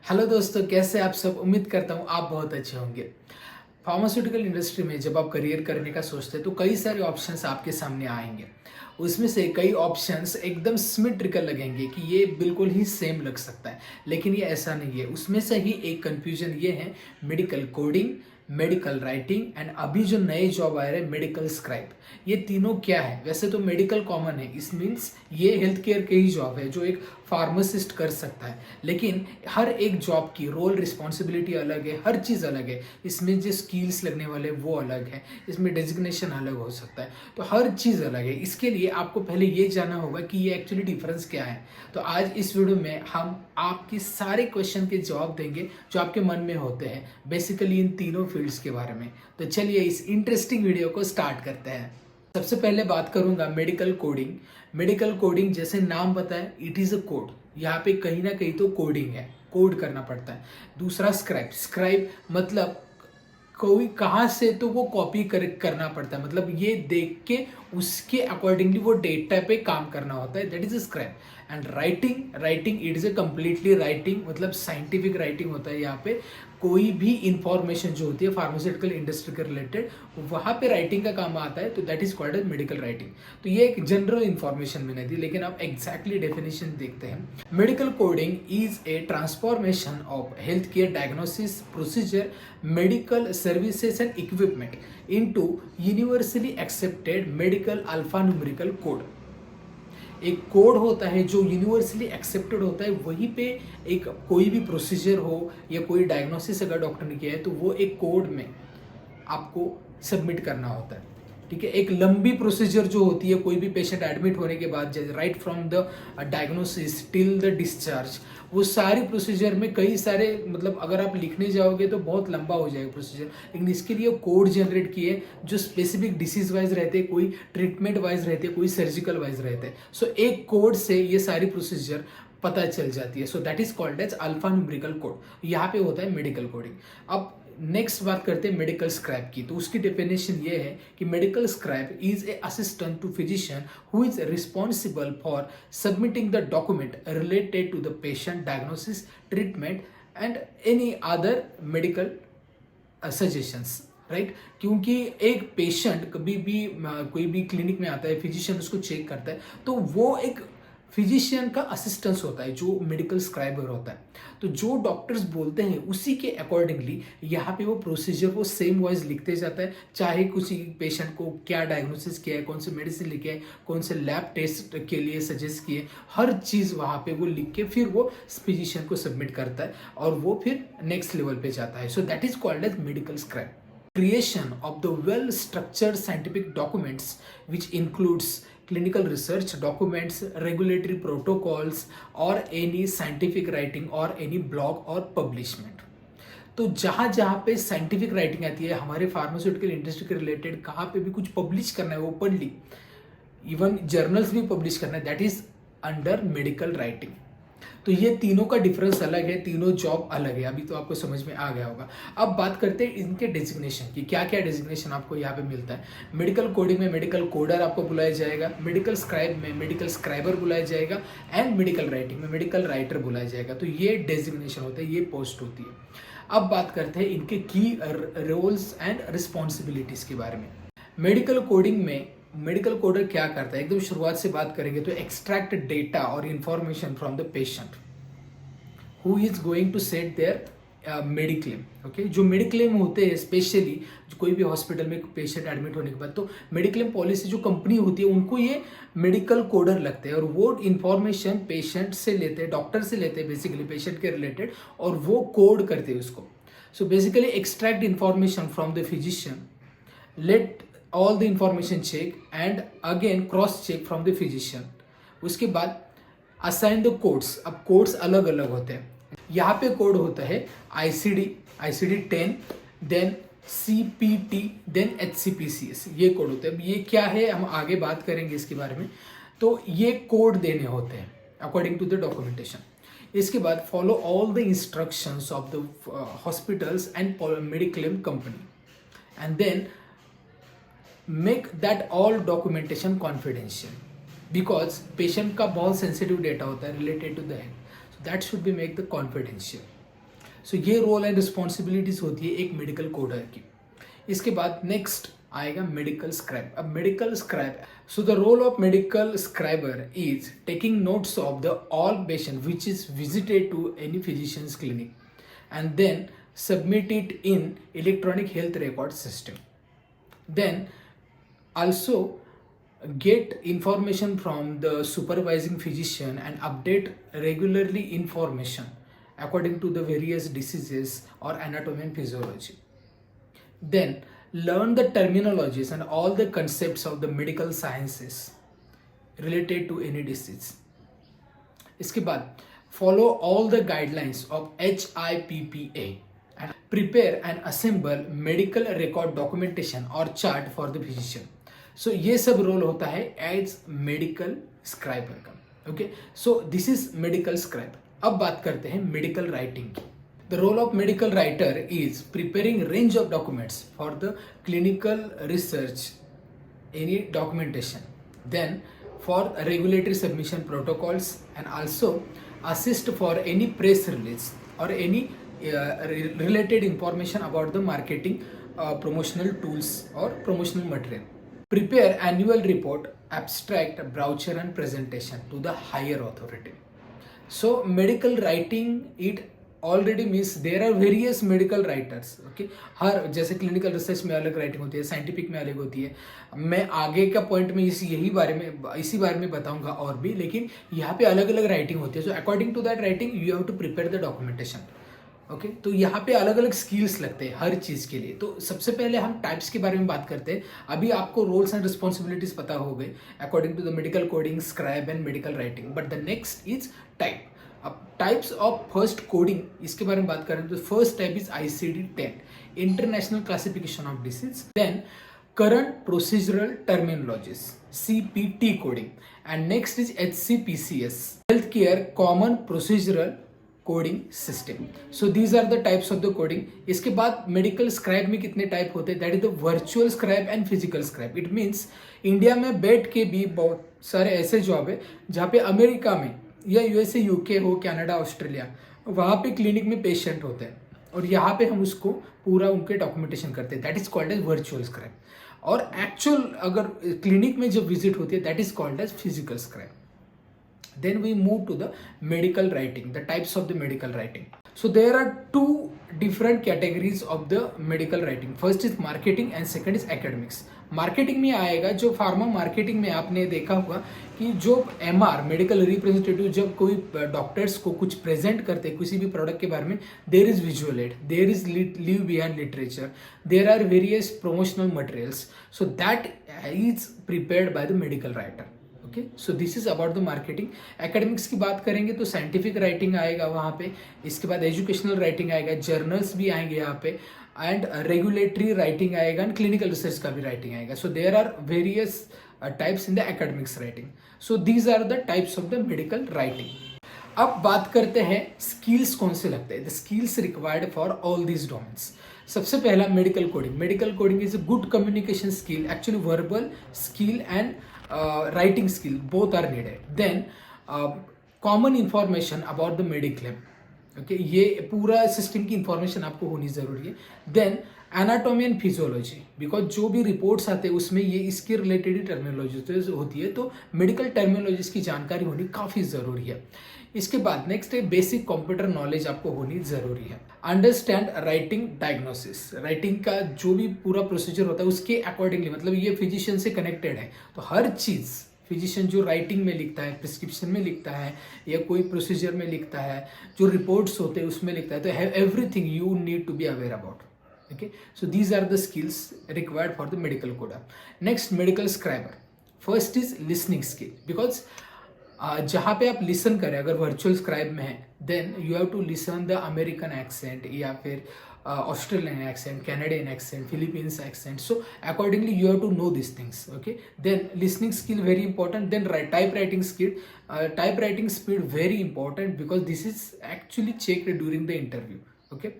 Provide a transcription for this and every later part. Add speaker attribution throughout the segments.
Speaker 1: Hello दोस्तों, कैसे आप सब। उम्मीद करता हूँ आप बहुत अच्छे होंगे। फार्मास्यूटिकल इंडस्ट्री में जब आप करियर करने का सोचते हैं तो कई सारे ऑप्शंस आपके सामने आएंगे। उसमें से कई ऑप्शंस एकदम सिमेट्रिकल लगेंगे कि ये बिल्कुल ही सेम लग सकता है, लेकिन ये ऐसा नहीं है। उसमें से ही एक कंफ्यूजन ये है, medical coding, medical writing and अभी जो नए जॉब आ रहे हैं मेडिकल स्क्राइब। ये तीनों क्या है? वैसे तो मेडिकल कॉमन है, इस मीन्स ये हेल्थ केयर के ही जॉब है जो एक फार्मासिस्ट कर सकता है, लेकिन हर एक जॉब की रोल रिस्पॉन्सिबिलिटी अलग है, हर चीज़ अलग है। इसमें जो स्किल्स लगने वाले वो अलग है, इसमें डेजिग्नेशन अलग हो सकता है, तो हर चीज़ अलग है। इसके लिए आपको पहले ये जानना होगा कि ये एक्चुअली डिफरेंस क्या है। तो आज इस वीडियो में हम आपके सारे क्वेश्चन के जवाब देंगे जो आपके मन में होते हैं, बेसिकली इन तीनों फील्ड्स के बारे में। तो चलिए इस इंटरेस्टिंग वीडियो को स्टार्ट करते हैं। सबसे पहले बात करूंगा मेडिकल कोडिंग। मेडिकल कोडिंग जैसे नाम बताए, इट इज़ अ कोड। यहाँ पे कहीं ना कहीं तो कोडिंग है, कोड करना पड़ता है। दूसरा स्क्राइब। स्क्राइब मतलब कोई कहाँ से तो वो कॉपी करना पड़ता है, मतलब ये देख के उसके अकॉर्डिंगली वो डेटा पे काम करना होता है, that is scribe. And writing, writing it is a completely writing, मतलब साइंटिफिक राइटिंग होता है। यहाँ पे कोई भी इंफॉर्मेशन जो होती है फार्मास्यूटिकल इंडस्ट्री के रिलेटेड, वहाँ पे राइटिंग का काम आता है, तो that is called as medical writing. तो ये एक जनरल इंफॉर्मेशन मैंने दी, लेकिन आप एग्जैक्टली डेफिनेशन देखते हैं। Medical coding is a transformation of health care diagnosis procedure, medical services and equipment into universally accepted medical alphanumerical code. एक कोड होता है जो यूनिवर्सली एक्सेप्टेड होता है, वहीं पे एक कोई भी प्रोसीजर हो या कोई डायग्नोसिस अगर डॉक्टर ने किया है तो वो एक कोड में आपको सबमिट करना होता है। ठीक है, एक लंबी प्रोसीजर जो होती है कोई भी पेशेंट एडमिट होने के बाद, right from the diagnosis till the discharge, वो सारी प्रोसीजर में कई सारे, मतलब अगर आप लिखने जाओगे तो बहुत लंबा हो जाएगा प्रोसीजर, लेकिन इसके लिए कोड जनरेट किए जो स्पेसिफिक डिसीज वाइज रहते हैं, कोई ट्रीटमेंट वाइज रहते हैं, कोई सर्जिकल वाइज रहते हैं। सो एक कोड से ये सारी प्रोसीजर पता चल जाती है। So that is called as alpha numerical code. यहाँ पे होता है मेडिकल कोडिंग। अब नेक्स्ट बात करते हैं मेडिकल स्क्राइब की। तो उसकी डेफिनेशन ये है कि medical scribe is a assistant to physician who is responsible for submitting the document related to the patient diagnosis, treatment and any other medical suggestions. Right, क्योंकि एक पेशेंट कभी भी कोई भी क्लिनिक में आता है, फिजिशियन उसको चेक करता है, तो वो एक फिजिशियन का असिस्टेंस होता है जो मेडिकल स्क्राइबर होता है। तो जो डॉक्टर्स बोलते हैं उसी के अकॉर्डिंगली यहाँ पे वो प्रोसीजर वो सेम वाइज लिखते जाता है, चाहे किसी पेशेंट को क्या डायग्नोसिस किया है, कौन से मेडिसिन लिखे है, कौन से लैब टेस्ट के लिए सजेस्ट किए, हर चीज़ वहाँ पे वो लिख के फिर वो फिजिशियन को सबमिट करता है और वो फिर नेक्स्ट लेवल पे जाता है। So that is called as medical scribe. Creation of the well-structured scientific documents, which includes clinical research documents, regulatory protocols, or any scientific writing or any blog or publishment। तो जहाँ जहाँ पे scientific writing आती है, हमारे pharmaceutical industry के related कहाँ पे भी कुछ पब्लिश करना है ओपनली, इवन जर्नल्स भी पब्लिश करना है, that is under medical writing. तो ये तीनों का डिफरेंस अलग है, तीनों जॉब अलग है। अभी तो आपको समझ में आ गया होगा। अब बात करते हैं इनके डेजिग्नेशन की, क्या क्या डेजिग्नेशन आपको यहाँ पे मिलता है। मेडिकल कोडिंग में मेडिकल कोडर आपको बुलाया जाएगा, मेडिकल स्क्राइब में मेडिकल स्क्राइबर बुलाया जाएगा, एंड मेडिकल राइटिंग में मेडिकल राइटर बुलाया जाएगा। तो ये डेजिग्नेशन होता है, ये पोस्ट होती है। अब बात करते हैं इनके की रोल्स एंड रिस्पॉन्सिबिलिटीज के बारे में। मेडिकल कोडिंग में मेडिकल कोडर क्या करता है, एकदम शुरुआत से बात करेंगे तो एक्सट्रैक्ट डेटा और information from the patient who is going to set their mediclaim. Okay, जो मेडिक्लेम होते हैं स्पेशली कोई भी हॉस्पिटल में पेशेंट एडमिट होने के बाद, तो मेडिक्लेम पॉलिसी जो कंपनी होती है उनको ये मेडिकल कोडर लगते हैं और वो इंफॉर्मेशन पेशेंट से लेते हैं, डॉक्टर से लेते हैं बेसिकली पेशेंट के रिलेटेड, और वो कोड करते हैं उसको। So basically extract information from the physician, let all the information check and again cross check from the physician। उसके बाद assign the codes। अब कोड्स अलग अलग होते हैं। यहाँ पे कोड होता है ICD 10, then CPT, then HCPCS, ये कोड होते हैं। अब ये क्या है हम आगे बात करेंगे इसके बारे में। तो ये कोड देने होते हैं अकॉर्डिंग टू द डॉक्यूमेंटेशन। इसके बाद follow all the instructions of the hospitals and mediclaim company, and then make that all documentation confidential, because patient का बहुत सेंसिटिव डेटा होता है related to the health, so that should be make the confidential. So ये role and responsibilities होती है एक medical coder की। इसके बाद नेक्स्ट आएगा मेडिकल स्क्राइब। अब medical scribe, so the role of medical scriber is taking notes of the all patient which is visited to any physicians clinic and then submit it in electronic health record system. Then also get information from the supervising physician and update regularly information according to the various diseases or anatomy and physiology. Then learn the terminologies and all the concepts of the medical sciences related to any disease. इसके बाद follow all the guidelines of HIPPA and prepare and assemble medical record documentation or chart for the physician. So ये सब role होता है as medical scriber का। Okay, so this is medical scribe. अब बात करते हैं मेडिकल राइटिंग की। The role of medical writer is preparing range of documents for the clinical research any documentation, then for regulatory submission protocols, and also assist for any press release or any related information about the marketing promotional tools or promotional material. Prepare annual report, abstract, brochure and presentation to the higher authority. So medical writing, it already means there are various medical writers. Okay, हर जैसे clinical research में अलग writing होती है, scientific में अलग होती है। मैं आगे का पॉइंट में इसी बारे में बताऊंगा और भी, लेकिन यहाँ पे अलग अलग राइटिंग होती है। So according to that writing you have to prepare the documentation. Okay, तो यहाँ पे अलग अलग स्किल्स लगते हैं हर चीज़ के लिए। तो सबसे पहले हम टाइप्स के बारे में बात करते हैं। अभी आपको रोल्स एंड रिस्पॉन्सिबिलिटीज पता हो गए according to the medical coding, scribe and medical writing, but the next is type. अब टाइप्स ऑफ फर्स्ट कोडिंग, इसके बारे में बात करें तो first type is ICD-10, international classification of disease. Then current procedural terminologies, CPT coding, and next is HCPCS, health care common procedural coding system. So these are the types of the coding. इसके बाद medical scribe में कितने type होते हैं, that is the virtual scribe and physical scribe. It means India में बैठ के भी बहुत सारे ऐसे जॉब है जहाँ पे अमेरिका में या USA, UK हो, कनाडा, ऑस्ट्रेलिया, वहाँ पे क्लिनिक में पेशेंट होते हैं और यहाँ पे हम उसको पूरा उनके डॉक्यूमेंटेशन करते हैं, that is called as virtual scribe. और एक्चुअल अगर क्लिनिक में जब विजिट होती है that is called as physical scribe. Then we move to the medical writing, the types of the medical writing. So there are two different categories of the medical writing. First is marketing and second is academics. Marketing में आएगा, जो pharma marketing में आपने देखा होगा कि जो MR medical representative जब कोई डॉक्टर्स को कुछ प्रेजेंट करते हैं किसी भी प्रोडक्ट के बारे में, there is visual aid, there is leave behind literature, there are various promotional materials, so that is prepared by the medical writer. Okay, so this is about the marketing. Academics की बात करेंगे तो scientific writing आएगा वहाँ पे, इसके बाद educational writing आएगा, जर्नल्स भी आएंगे यहाँ पे, एंड रेगुलेटरी राइटिंग आएगा एंड क्लिनिकल रिसर्च का भी राइटिंग आएगा। So there are various types in the academics writing. So these are the types of the medical writing. अब बात करते हैं स्किल्स कौन से लगते हैं, the skills required for all these domains. सबसे पहला medical coding. Medical coding is a good communication skill, actually verbal skill and writing skill both are needed. Then common information about the mediclaim. Okay, ये पूरा system की information आपको होनी जरूरी है। Then anatomy and physiology, because जो भी reports आते हैं उसमें ये इसके रिलेटेड ही टर्मिनोलॉजी होती है, तो मेडिकल टर्मिनोलॉजीज की जानकारी होनी काफ़ी ज़रूरी है। इसके बाद नेक्स्ट है बेसिक कंप्यूटर नॉलेज आपको होनी ज़रूरी है। अंडरस्टैंड राइटिंग डायग्नोसिस, राइटिंग का जो भी पूरा प्रोसीजर होता है उसके अकॉर्डिंगली, मतलब ये फिजिशियन से कनेक्टेड है, तो हर चीज़ फिजिशियन जो राइटिंग में लिखता है, प्रिस्क्रिप्शन में लिखता है या कोई प्रोसीजर में लिखता है, जो रिपोर्ट्स होते हैं उसमें लिखता है, तो everything you need to be aware about. Okay, so these are the skills required for the medical coder. Next, medical scriber. First is listening skill, because जहाँ पे आप लिसन करें, अगर वर्चुअल स्क्राइब में है, then you have to listen the American accent या फिर Australian accent, Canadian accent, Philippines accent, so accordingly you have to know this things. Okay, then listening skill very important. Then type writing skill, type writing speed very important, because this is actually checked during the interview. Okay,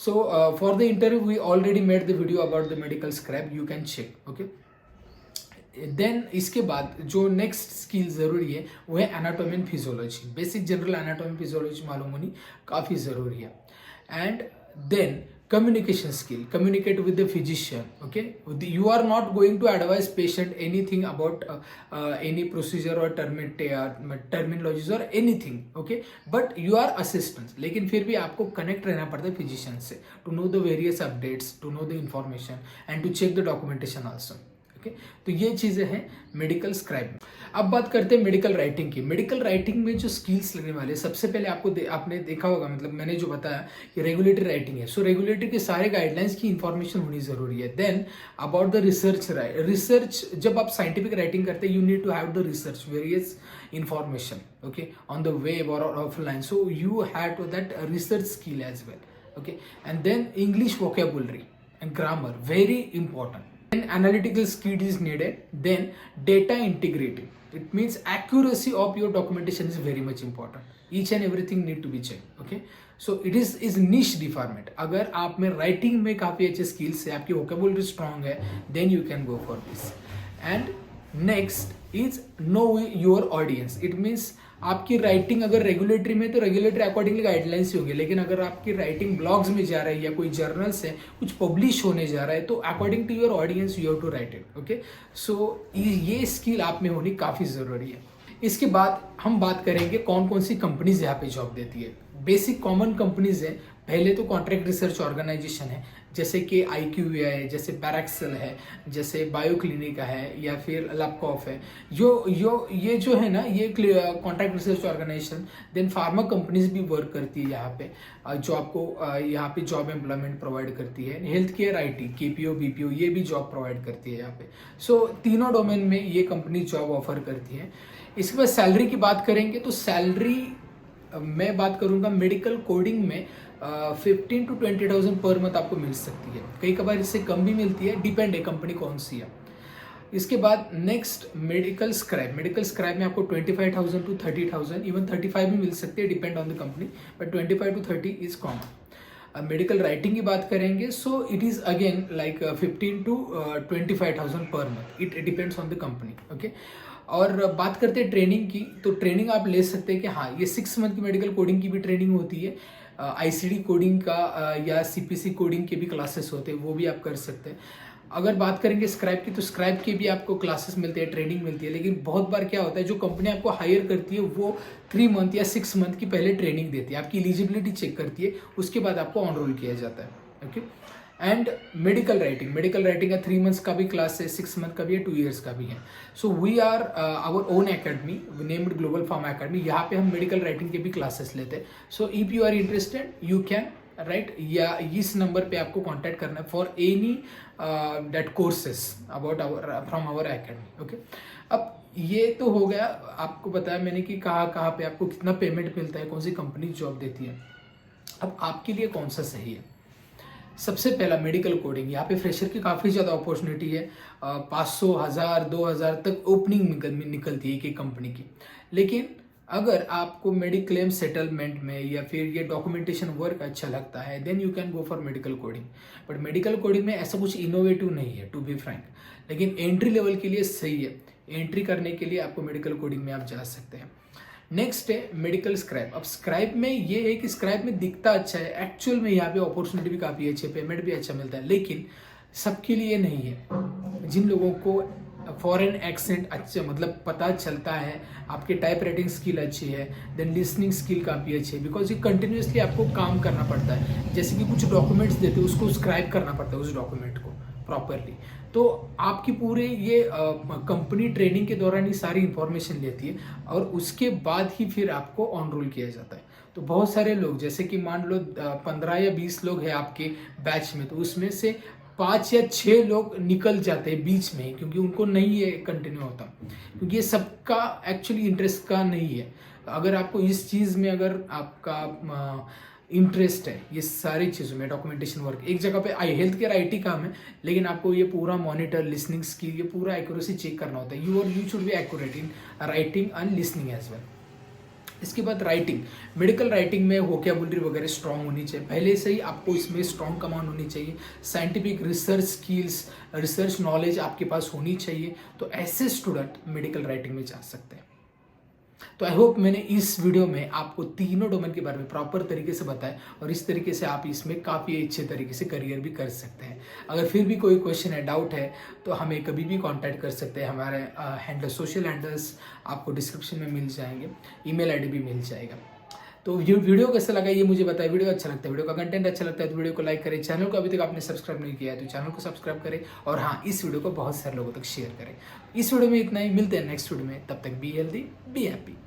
Speaker 1: so for the interview we already made the video about the medical scribe, you can check. okay, then इसके बाद जो next skill ज़रूरी है वो है anatomy and physiology. Basic general anatomy physiology मालूम होनी काफ़ी ज़रूरी है। and then communication skill, communicate with the physician. Okay, you are not going to advise patient anything about any procedure or terminologies or anything. Okay, but you are assistants, लेकिन फिर भी आपको connect रहना पड़ता है फिजिशियन से to know the various updates, to know the information and to check the documentation also. Okay, तो ये चीज़ें हैं मेडिकल स्क्राइब. अब बात करते हैं मेडिकल राइटिंग की. मेडिकल राइटिंग में जो स्किल्स लगने वाले, सबसे पहले आपने देखा होगा, मतलब मैंने जो बताया कि रेगुलेटरी राइटिंग है. सो रेगुलेटरी के सारे गाइडलाइंस की इंफॉर्मेशन होनी जरूरी है. देन अबाउट द रिसर्च, जब आप साइंटिफिक राइटिंग करते हैं, you need to have the research various information, okay, on the web और offline. So you have to that research skill as well. Okay, and then English vocabulary and grammar, very important. Then analytical skill is needed. Then data integrity, it means accuracy of your documentation is very much important. Each and everything need to be checked. Okay, so it is niche department. अगर आप में writing में काफ़ी अच्छे skills है, आपकी vocabulary strong है, then you can go for this. And next is know your audience. It means आपकी राइटिंग अगर रेगुलेटरी में, तो रेगुलेटरी अकॉर्डिंगली गाइडलाइंस ही होंगे, लेकिन अगर आपकी राइटिंग ब्लॉग्स में जा रही है या कोई जर्नल्स है, कुछ पब्लिश होने जा रहा है, तो according to your audience you have to write it. Okay, so ये स्किल आप में होनी काफ़ी ज़रूरी है. इसके बाद हम बात करेंगे कौन कौन सी कंपनीज यहाँ पे जॉब देती है. बेसिक कॉमन कंपनीज है. पहले तो कॉन्ट्रैक्ट रिसर्च ऑर्गेनाइजेशन है, जैसे कि IQVIA है, जैसे पैराक्सल है, जैसे बायो क्लिनिका है, या फिर लैपकॉफ है. ये जो है ना, ये contract research organization. Then pharma companies भी वर्क करती है यहाँ पे, जो आपको यहाँ पे जॉब एम्प्लॉयमेंट प्रोवाइड करती है. Health care IT, KPO BPO, ये भी जॉब प्रोवाइड करती है यहाँ पे. सो तीनों डोमेन में ये कंपनी जॉब ऑफर करती है. इसके बाद सैलरी की बात करेंगे, तो सैलरी मैं बात करूँगा मेडिकल कोडिंग में 15 to 20,000 पर मंथ आपको मिल सकती है. कई कबार इससे कम भी मिलती है, डिपेंड है कंपनी कौन सी है. इसके बाद नेक्स्ट मेडिकल स्क्राइब में आपको 25,000 to 30,000, इवन 35 भी मिल सकती है, depend on the company, but 25 to 30 is common. अब मेडिकल राइटिंग की बात करेंगे, so it is again like 15 to 25,000 per month. It depends on the company. Okay, और बात करते हैं ट्रेनिंग की, तो ट्रेनिंग आप ले सकते हैं कि हाँ, ये 6 मंथ की मेडिकल कोडिंग की भी ट्रेनिंग होती है. ICD कोडिंग का या CPC कोडिंग के भी क्लासेस होते हैं, वो भी आप कर सकते हैं. अगर बात करेंगे स्क्राइब की, तो स्क्राइब के भी आपको क्लासेस मिलते हैं, ट्रेनिंग मिलती है. लेकिन बहुत बार क्या होता है, जो कंपनी आपको हायर करती है वो 3 मंथ या 6 मंथ की पहले ट्रेनिंग देती है, आपकी एलिजिबिलिटी चेक करती है, उसके बाद आपको ऑन रोल किया जाता है. ओके, एंड मेडिकल राइटिंग का 3 मंथ्स का भी क्लास है, 6 मंथ का भी है, 2 years का भी है. So we are our own academy named Global Pharma Academy. यहाँ पे हम मेडिकल राइटिंग के भी क्लासेस लेते हैं. So if you are interested you can write, या इस नंबर पे आपको कांटेक्ट करना है for any that courses about from our academy. Okay, अब ये तो हो गया, आपको बताया मैंने कि कहाँ पे आपको कितना पेमेंट मिलता है, कौन सी कंपनी जॉब देती है. अब आपके लिए कौन सा सही है. सबसे पहला मेडिकल कोडिंग, यहाँ पे फ्रेशर की काफ़ी ज़्यादा अपॉर्चुनिटी है. 500, 1000, 2000 तक ओपनिंग निकलती है एक कंपनी की. लेकिन अगर आपको मेडिक्लेम सेटलमेंट में या फिर ये डॉक्यूमेंटेशन वर्क अच्छा लगता है, then you can go for medical coding. But medical coding में ऐसा कुछ इनोवेटिव नहीं है, टू बी फ्रैंक. लेकिन एंट्री लेवल के लिए सही है. एंट्री करने के लिए आपको मेडिकल कोडिंग में आप जा सकते हैं. नेक्स्ट है मेडिकल स्क्राइब. अब स्क्राइब में ये है कि स्क्राइब में दिखता अच्छा है, एक्चुअल में यहाँ पे अपॉर्चुनिटी भी काफ़ी अच्छी है, पेमेंट भी अच्छा मिलता है, लेकिन सबके लिए नहीं है. जिन लोगों को फॉरेन एक्सेंट अच्छा मतलब पता चलता है, आपके टाइप राइटिंग स्किल अच्छी है, देन लिसनिंग स्किल काफ़ी अच्छी है, बिकॉज ये कंटिन्यूसली आपको काम करना पड़ता है. जैसे कि कुछ डॉक्यूमेंट्स देते हैं, उसको स्क्राइब करना पड़ता है उस डॉक्यूमेंट को प्रॉपरली. तो आपकी पूरे ये कंपनी ट्रेनिंग के दौरान ये सारी इंफॉर्मेशन लेती है, और उसके बाद ही फिर आपको ऑन रोल किया जाता है. तो बहुत सारे लोग, जैसे कि मान लो 15 या 20 लोग हैं आपके बैच में, तो उसमें से 5 या 6 लोग निकल जाते हैं बीच में, क्योंकि उनको नहीं ये कंटिन्यू होता, क्योंकि ये सबका एक्चुअली इंटरेस्ट का नहीं है. अगर आपको इस चीज़ में अगर आपका इंटरेस्ट है, ये सारी चीज़ों में डॉक्यूमेंटेशन वर्क, एक जगह पे हेल्थ केयर IT काम है, लेकिन आपको ये पूरा मॉनिटर, लिसनिंग स्किल, ये पूरा एक्यूरेसी चेक करना होता है. You should be accurate in writing and listening as well. इसके बाद राइटिंग, मेडिकल राइटिंग में वोकेबुलरी वगैरह स्ट्रांग होनी चाहिए, पहले से ही आपको इसमें स्ट्रांग कमांड होनी चाहिए. Scientific research skills, research knowledge आपके पास होनी चाहिए. तो ऐसे स्टूडेंट मेडिकल राइटिंग में जा सकते हैं. तो आई होप मैंने इस वीडियो में आपको तीनों डोमेन के बारे में प्रॉपर तरीके से बताया और इस तरीके से आप इसमें काफ़ी अच्छे तरीके से करियर भी कर सकते हैं। अगर फिर भी कोई क्वेश्चन है, डाउट है, तो हमें कभी भी कांटेक्ट कर सकते हैं। हमारे हैंडल, सोशल हैंडल्स आपको डिस्क्रिप्शन में मिल जाएंगे, ईमेल आईडी भी मिल जाएगा। तो वीडियो कैसा लगा ये मुझे बताएं। वीडियो अच्छा लगता है, वीडियो का कंटेंट अच्छा लगता है तो वीडियो को लाइक करें। चैनल को अभी तक आपने सब्सक्राइब नहीं किया है तो चैनल को सब्सक्राइब करें, और हाँ, इस वीडियो को बहुत सारे लोगों तक शेयर करें। इस वीडियो में इतना ही, मिलते हैं नेक्स्ट वीडियो में। तब तक बी हेल्दी, बी हैप्पी।